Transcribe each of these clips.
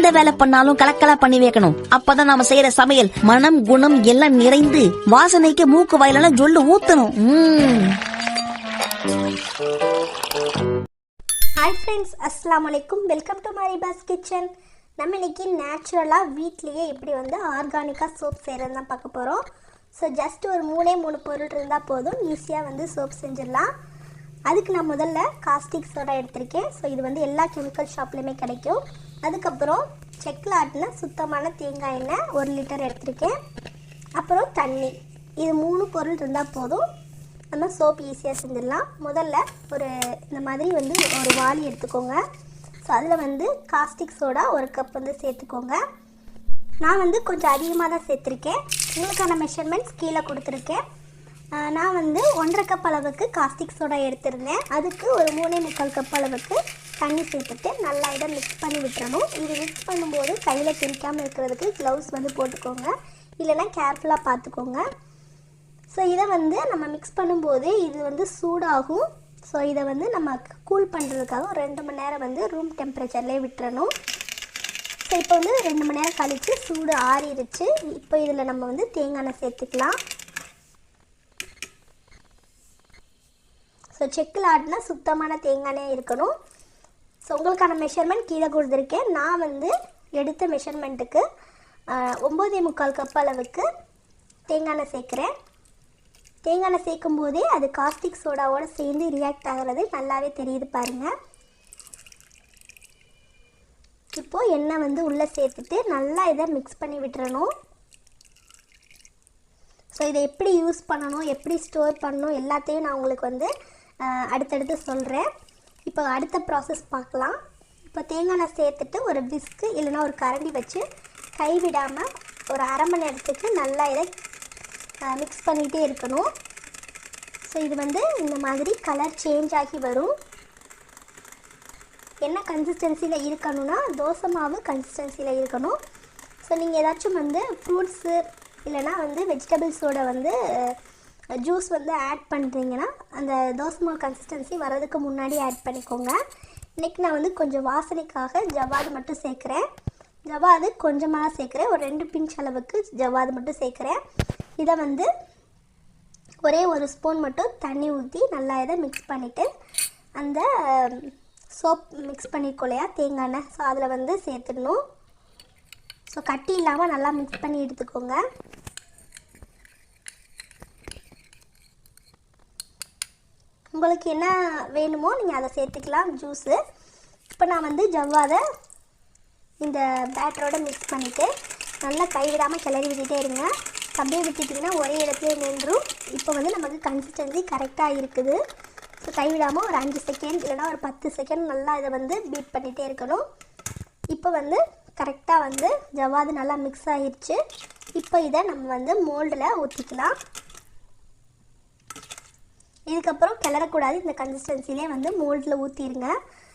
எந்த வேலை பண்ணாலும் கலக்கலா பண்ணி வைக்கணும். அப்பதான் நாம செய்யற சமையல் மனம் குணம் எல்லாம் நிறைந்து வாசனைக்கு மூக்கு வாயிலெல்லாம் ஜொல்லு ஊத்தணும். ஹாய் ஃப்ரெண்ட்ஸ், அஸ்ஸலாமு அலைக்கும். வெல்கம் டு மாரிபாஸ் கிச்சன். நம்ம இன்னைக்கு நேச்சுரலாக வீட்லேயே எப்படி வந்து ஆர்கானிக்காக சோப் செய்கிறது தான் பார்க்க போகிறோம். ஸோ ஜஸ்ட் ஒரு மூணு பொருள் இருந்தால் போதும், ஈஸியாக வந்து சோப் செஞ்சிடலாம். அதுக்கு நான் முதல்ல காஸ்டிக் சோடா எடுத்திருக்கேன். ஸோ இது வந்து எல்லா கெமிக்கல் ஷாப்லேயுமே கிடைக்கும். அதுக்கப்புறம் செக்கில் ஆட்டின சுத்தமான தேங்காய் எண்ணெய் 1 லிட்டர் எடுத்திருக்கேன். அப்புறம் தண்ணி. இது 3 பொருள் இருந்தால் போதும், நம்ம சோப் ஈஸியாக செஞ்சிடலாம். முதல்ல இந்த மாதிரி வந்து ஒரு வாளி எடுத்துக்கோங்க. ஸோ அதில் வந்து காஸ்டிக் சோடா 1 கப் வந்து சேர்த்துக்கோங்க. நான் வந்து கொஞ்சம் அதிகமாக தான் சேர்த்துருக்கேன். உங்களுக்கான மெஷர்மெண்ட்ஸ் கீழே கொடுத்துருக்கேன். நான் வந்து 1.5 கப் அளவுக்கு காஸ்டிக் சோடா எடுத்துருந்தேன். அதுக்கு ஒரு 3.25 கப் அளவுக்கு தண்ணி சேர்த்துட்டு நல்லா இதை மிக்ஸ் பண்ணி விட்டுறணும். இது மிக்ஸ் பண்ணும்போது கையில் திணிக்காமல் இருக்கிறதுக்கு க்ளவுஸ் வந்து போட்டுக்கோங்க, இல்லைன்னா கேர்ஃபுல்லாக பார்த்துக்கோங்க. ஸோ இதை வந்து நம்ம மிக்ஸ் பண்ணும்போது இது வந்து சூடாகும். ஸோ இதை வந்து நம்ம கூல் பண்ணுறதுக்காக ஒரு 2 மணி நேரம் வந்து ரூம் டெம்பரேச்சர்லேயே விட்டுறணும். ஸோ இப்போ வந்து 2 மணி நேரம் கழித்து சூடு ஆறிடுச்சு. இப்போ இதில் நம்ம வந்து தேங்காய் எண்ணெய் சேர்த்துக்கலாம். ஸோ செக்கில் ஆட்டினா சுத்தமான தேங்காய் எண்ணெய் இருக்கணும். ஸோ உங்களுக்கான மெஷர்மெண்ட் கீழே கொடுத்துருக்கேன். நான் வந்து எடுத்த மெஷர்மெண்ட்டுக்கு 9.25 கப் அளவுக்கு தேங்காய் எண்ணெய் சேர்க்குறேன். தேங்காய் எண்ணெய் சேர்க்கும் போதே அது காஸ்டிக் சோடாவோடு சேர்ந்து ரியாக்ட் ஆகிறது நல்லாவே தெரியுது பாருங்கள். இப்போது எண்ணெய் வந்து உள்ளே சேர்த்துட்டு நல்லா இதை மிக்ஸ் பண்ணி விட்டுறணும். ஸோ இதை எப்படி யூஸ் பண்ணணும், எப்படி ஸ்டோர் பண்ணணும் எல்லாத்தையும் நான் உங்களுக்கு வந்து அடுத்தடுத்து சொல்கிறேன். இப்போ அடுத்த ப்ராசஸ் பார்க்கலாம். இப்போ தேங்காய் எண்ணெய் சேர்த்துட்டு ஒரு விஸ்க்கு இல்லைன்னா ஒரு கரண்டி வச்சு கைவிடாமல் ஒரு 1/2 மணி நேரத்துக்கு நல்லா இதை மிக்ஸ் பண்ணிகிட்டே இருக்கணும். ஸோ இது வந்து இந்த மாதிரி கலர் சேஞ்ச் ஆகி வரும். என்ன கன்சிஸ்டன்சியில் இருக்கணும்னா தோசை மாவு கன்சிஸ்டன்சியில் இருக்கணும். ஸோ நீங்கள் ஏதாச்சும் வந்து ஃப்ரூட்ஸு இல்லைனா வந்து வெஜிடபிள்ஸோட வந்து ஜூஸ் வந்து ஆட் பண்ணுறீங்கன்னா அந்த தோசை மாவு கன்சிஸ்டன்சி வர்றதுக்கு முன்னாடி ஆட் பண்ணிக்கோங்க. இன்றைக்கி நான் வந்து கொஞ்சம் வாசனைக்காக ஜவ்வாது மட்டும் சேர்க்குறேன். ஜவ்வாது கொஞ்சமாக சேர்க்குறேன், ஒரு 2 பிஞ்ச் அளவுக்கு ஜவ்வாது மட்டும் சேர்க்குறேன். இதை வந்து ஒரே 1 ஸ்பூன் மட்டும் தண்ணி ஊற்றி நல்லா இதை மிக்ஸ் பண்ணிவிட்டு அந்த சோப் மிக்ஸ் பண்ணியிருக்கோம் இல்லையா தேங்காய் எண்ணெய், ஸோ அதில் வந்து சேர்த்துடணும். ஸோ கட்டி இல்லாமல் நல்லா மிக்ஸ் பண்ணி எடுத்துக்கோங்க. உங்களுக்கு என்ன வேணுமோ நீங்கள் அதை சேர்த்துக்கலாம் ஜூஸு. இப்போ நான் வந்து ஜவ்வாதை இந்த பேட்டரோடு மிக்ஸ் பண்ணிவிட்டு நல்லா கைவிடாமல் கிளறி விட்டுட்டே இருங்க. அப்படியே விட்டுட்டிங்கன்னா ஒரே இடத்துலேயே நின்றும். இப்போ வந்து நமக்கு கன்சிஸ்டன்சி கரெக்டாக இருக்குது. ஸோ கைவிடாமல் ஒரு 5 செகண்ட் இல்லைனா ஒரு 10 செகண்ட் நல்லா இதை வந்து பீட் பண்ணிகிட்டே இருக்கணும். இப்போ வந்து கரெக்டாக வந்து ஜவ்வாது நல்லா மிக்ஸ் ஆகிடுச்சு. இப்போ இதை நம்ம வந்து மோல்டில் ஊற்றிக்கலாம். இதுக்கப்புறம் கிளறக்கூடாது, இந்த கன்சிஸ்டன்சிலே வந்து மோல்டில் ஊற்றிடுங்க.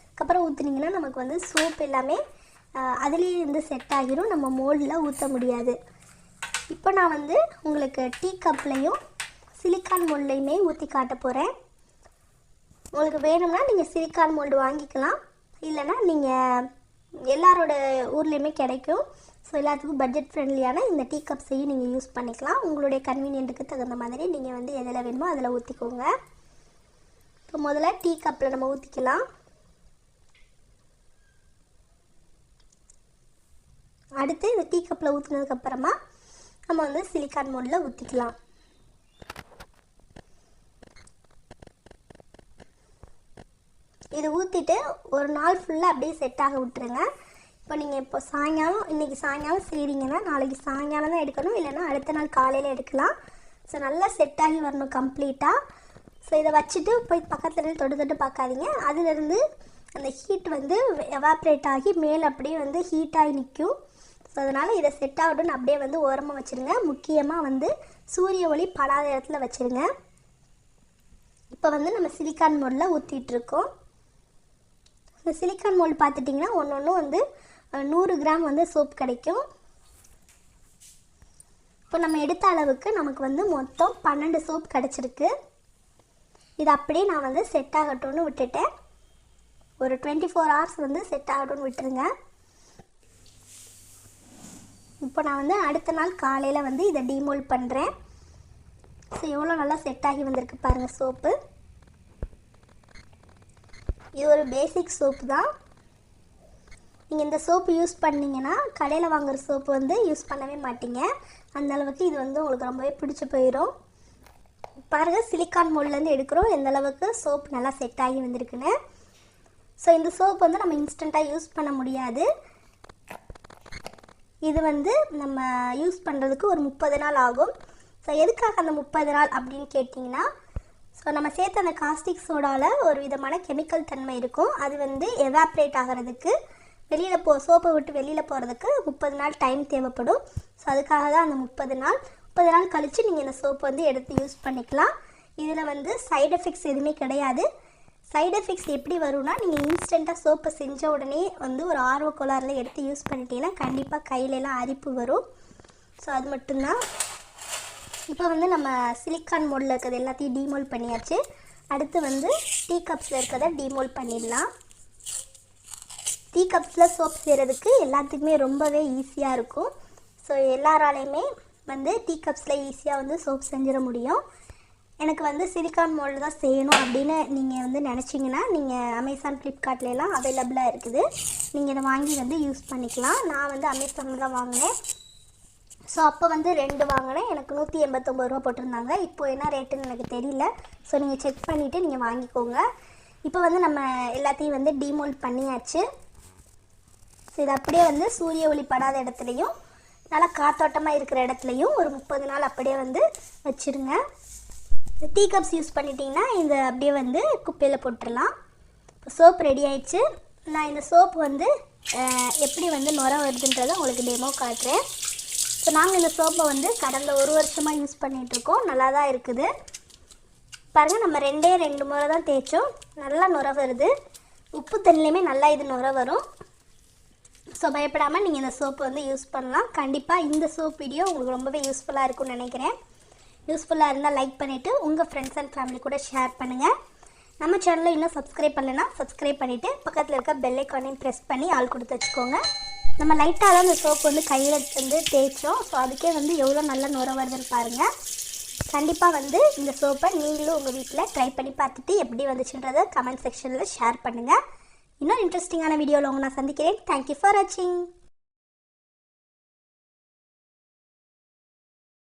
அதுக்கப்புறம் ஊற்றுனீங்கன்னா நமக்கு வந்து சோப் எல்லாமே அதுலேயே இருந்து செட் ஆகிரும், நம்ம மோல்டில் ஊற்ற முடியாது. இப்போ நான் வந்து உங்களுக்கு டீ கப்லேயும் சிலிக்கான் மோல்ட்லேயுமே ஊற்றி காட்ட போகிறேன். உங்களுக்கு வேணும்னா நீங்கள் சிலிக்கான் மோல்டு வாங்கிக்கலாம், இல்லைனா நீங்கள் எல்லாரோட ஊர்லேயுமே கிடைக்கும். ஸோ எல்லாத்துக்கும் பட்ஜெட் ஃப்ரெண்ட்லியான இந்த டீ கப்ஸையும் நீங்கள் யூஸ் பண்ணிக்கலாம். உங்களுடைய கன்வீனியன்ட்டுக்கு தகுந்த மாதிரி நீங்கள் வந்து எதில் வேணுமோ அதில் ஊற்றிக்கோங்க. இப்போ முதல்ல டீ கப்பில் நம்ம ஊற்றிக்கலாம். அடுத்து இந்த டீ கப்பில் ஊற்றினதுக்கப்புறமா நம்ம வந்து சிலிக்கான் மோல்டில் ஊற்றிக்கலாம். இது ஊற்றிட்டு ஒரு நாள் ஃபுல்லாக அப்படியே செட் ஆக விட்டுருங்க. இப்போ நீங்கள் இப்போ இன்றைக்கி சாயங்காலம் செய்கிறீங்கன்னா நாளைக்கு சாயங்காலம் தான் எடுக்கணும், இல்லைன்னா அடுத்த நாள் காலையில் எடுக்கலாம். ஸோ நல்லா செட் ஆகி வரணும் கம்ப்ளீட்டாக. ஸோ இதை வச்சுட்டு போய் பக்கத்தில் தொட்டு பார்க்காதீங்க. அதிலிருந்து அந்த ஹீட் வந்து எவாப்ரேட் ஆகி மேலே அப்படியே வந்து ஹீட்டாகி நிற்கும். ஸோ அதனால் இதை செட் ஆகட்டும்னு அப்படியே வந்து ஓரமாக வச்சுருங்க. முக்கியமாக வந்து சூரிய ஒளி படாத இடத்துல வச்சுருங்க. இப்போ வந்து நம்ம சிலிக்கான் மோல்டில் ஊற்றிட்டுருக்கோம். இந்த சிலிக்கான் மோல்டு பார்த்துட்டிங்கன்னா ஒன்று வந்து 100 கிராம் வந்து சோப் கிடைக்கும். இப்போ நம்ம எடுத்த அளவுக்கு நமக்கு வந்து மொத்தம் 12 சோப் கிடச்சிருக்கு. இது அப்படியே நான் வந்து செட் ஆகட்டும்னு விட்டுட்டேன். ஒரு 24 hours வந்து செட் ஆகட்டும்னு விட்டுருங்க. இப்போ நான் வந்து அடுத்த நாள் காலையில் வந்து இதை டீமோல்ட் பண்ணுறேன். ஸோ எவ்வளோ நல்லா செட் ஆகி வந்திருக்கு பாருங்கள் சோப்பு. இது ஒரு பேசிக் சோப்பு தான். நீங்கள் இந்த சோப்பு யூஸ் பண்ணிங்கன்னா கடையில் வாங்குகிற சோப்பு வந்து யூஸ் பண்ணவே மாட்டீங்க. அந்தளவுக்கு இது வந்து உங்களுக்கு ரொம்பவே பிடிச்சி போயிடும். பாருங்கள் சிலிக்கான் மோல்ட்லேருந்து எடுக்கிறோம், எந்த அளவுக்கு சோப் நல்லா செட் ஆகி வந்திருக்குன்னு. ஸோ இந்த சோப் வந்து நம்ம இன்ஸ்டண்ட்டாக யூஸ் பண்ண முடியாது. இது வந்து நம்ம யூஸ் பண்ணுறதுக்கு ஒரு 30 நாள் ஆகும். ஸோ எதுக்காக அந்த 30 நாள் அப்படின்னு கேட்டிங்கன்னா, ஸோ நம்ம சேர்த்த அந்த காஸ்டிக் சோடாவில் ஒரு விதமான கெமிக்கல் தன்மை இருக்கும். அது வந்து எவாப்ரேட் ஆகிறதுக்கு வெளியில் சோப்பை விட்டு வெளியில் போகிறதுக்கு 30 நாள் டைம் தேவைப்படும். ஸோ அதுக்காக தான் அந்த 30 நாள் கழித்து நீங்கள் இந்த சோப்பை வந்து எடுத்து யூஸ் பண்ணிக்கலாம். இதில் வந்து சைடு எஃபெக்ட்ஸ் எதுவுமே கிடையாது. சைடு எஃபெக்ட்ஸ் எப்படி வரும்னா, நீங்கள் இன்ஸ்டண்ட்டாக சோப்பை செஞ்ச உடனே வந்து ஒரு ஆர்வ கோளாறில் எடுத்து யூஸ் பண்ணிட்டீங்கன்னா கண்டிப்பாக கையிலலாம் அரிப்பு வரும். ஸோ அது மட்டும்தான். இப்போ வந்து நம்ம சிலிக்கான் மோல்டில் இருக்கிறது எல்லாத்தையும் டீமோல்ட் பண்ணியாச்சு. அடுத்து வந்து டீ கப்ஸில் இருக்கிறத டீமோல்ட் பண்ணிடலாம். டீ கப்ஸில் சோப் செய்கிறதுக்கு எல்லாத்துக்குமே ரொம்பவே ஈஸியாக இருக்கும். ஸோ எல்லாராலையுமே வந்து டீ கப்ஸில் ஈஸியாக வந்து சோப் செஞ்சிட முடியும். எனக்கு வந்து சிலிக்கான் மோல்டு தான் செய்யணும் அப்படின்னு நீங்கள் வந்து நினச்சிங்கன்னா நீங்கள் அமேசான் ஃப்ளிப்கார்ட்லாம் அவைலபிளாக இருக்குது. நீங்கள் இதை வாங்கி வந்து யூஸ் பண்ணிக்கலாம். நான் வந்து அமேசானில் தான் வாங்கினேன். ஸோ அப்போ வந்து 2 வாங்கினேன். எனக்கு 189 ரூபா போட்டிருந்தாங்க. இப்போ என்ன ரேட்டுன்னு எனக்கு தெரியல. ஸோ நீங்கள் செக் பண்ணிவிட்டு நீங்கள் வாங்கிக்கோங்க. இப்போ வந்து நம்ம எல்லாத்தையும் வந்து டீமோல்ட் பண்ணியாச்சு. ஸோ இது அப்படியே வந்து சூரிய ஒளி படாத இடத்துலையும் நல்லா காத்தோட்டமாக இருக்கிற இடத்துலையும் ஒரு 30 நாள் அப்படியே வந்து வச்சுருங்க. டீ கப்ஸ் யூஸ் பண்ணிட்டீங்கன்னா இந்த அப்படியே வந்து குப்பையில் போட்டுடலாம். இப்போ சோப் ரெடி ஆயிடுச்சு. நான் இந்த சோப்பு வந்து எப்படி வந்து நுர வருதுன்றதை உங்களுக்கு டெமோ காட்டுறேன். ஸோ நாங்கள் இந்த சோப்பை வந்து கடந்த 1 வருஷமாக யூஸ் பண்ணிகிட்ருக்கோம். நல்லா தான் இருக்குது. பாருங்கள், நம்ம 2 முறை தான் தேய்ச்சோம். நல்லா நுர வருது. உப்பு தண்ணிலையுமே நல்லா இது நுர வரும். ஸோ பயப்படாமல் நீங்கள் இந்த சோப்பு வந்து யூஸ் பண்ணலாம். கண்டிப்பாக இந்த சோப் வீடியோ உங்களுக்கு ரொம்பவே யூஸ்ஃபுல்லாக இருக்கும்னு நினைக்கிறேன். யூஸ்ஃபுல்லாக இருந்தால் லைக் பண்ணிவிட்டு உங்கள் ஃப்ரெண்ட்ஸ் அண்ட் ஃபேமிலி கூட ஷேர் பண்ணுங்கள். நம்ம சேனலில் இன்னும் சப்ஸ்கிரைப் பண்ணலைன்னா சப்ஸ்கிரைப் பண்ணிவிட்டு பக்கத்தில் இருக்க பெல் ஐக்கானையும் ப்ரெஸ் பண்ணி ஆல் கொடுத்து வச்சுக்கோங்க. நம்ம லைட்டாக தான் இந்த சோப்பு வந்து கையில் வந்து தேய்ச்சோம். ஸோ அதுக்கே வந்து எவ்வளோ நல்ல நுர வருதுன்னு பாருங்கள். கண்டிப்பாக வந்து இந்த சோப்பை நீங்களும் உங்கள் வீட்டில் ட்ரை பண்ணி பார்த்துட்டு எப்படி வந்துச்சுன்றதை கமெண்ட் செக்ஷனில் ஷேர் பண்ணுங்கள். இன்னும் இன்ட்ரெஸ்டிங்கான வீடியோவில் உங்களை நான் சந்திக்கிறேன். தேங்க்யூ ஃபார் வாட்சிங்.